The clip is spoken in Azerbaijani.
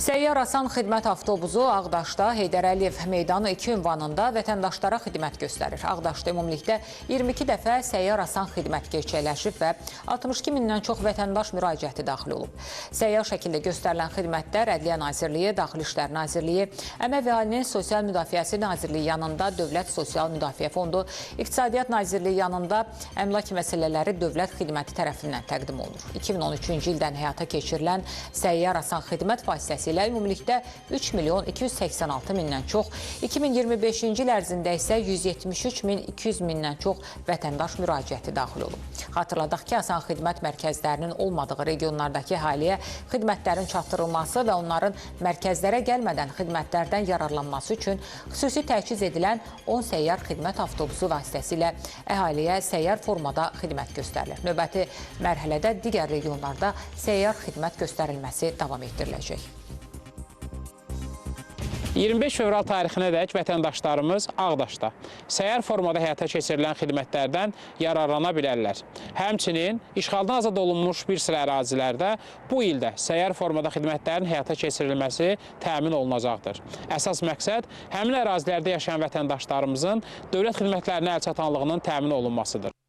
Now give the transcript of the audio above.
Səyyar Asan xidmət avtobusu Ağdaşda Heydər Əliyev meydanı 2 ünvanında vətəndaşlara xidmət göstərir. Ağdaşda ümumilikdə 22 dəfə Səyyar Asan xidmət gerçəkləşib və 62 mindən çox vətəndaş müraciəti daxil olub. Səyyar şəkildə göstərilən xidmətlər Ədliyyə Nazirliyi, Daxili İşlər Nazirliyi, Əmək və Əhalinin Sosial Müdafiəsi Nazirliyi yanında Dövlət Sosial Müdafiə Fondu, İqtisadiyyat Nazirliyi yanında Əmlak Məsələləri Dövlət Xidməti tərəfindən təqdim olunur. 2013-cü ildən həyata keçirilən Səyyar Asan xidmət vasitəsilə ümumilikdə 3 milyon 286 mindən çox, 2025-ci il ərzində isə 173 min 200 mindən çox vətəndaş müraciəti daxil olub. Xatırladaq ki, Asan xidmət mərkəzlərinin olmadığı regionlardakı əhaliyə xidmətlərin çatdırılması və onların mərkəzlərə gəlmədən xidmətlərdən yararlanması üçün xüsusi təchiz edilən 10 səyyar xidmət avtobusu vasitəsilə əhaliyə səyyar formada xidmət göstərilir. Növbəti mərhələdə digər regionlarda səyyar xidmət göstərilməsi davam etdiriləcək. 25 fevral tarixinədək vətəndaşlarımız Ağdaşda səyyar formada həyata keçirilən xidmətlərdən yararlana bilərlər. Həmçinin işğaldan azad olunmuş bir sıra ərazilərdə bu ildə səyyar formada xidmətlərin həyata keçirilməsi təmin olunacaqdır. Əsas məqsəd həmin ərazilərdə yaşayan vətəndaşlarımızın dövlət xidmətlərinə əlçatanlığının təmin olunmasıdır.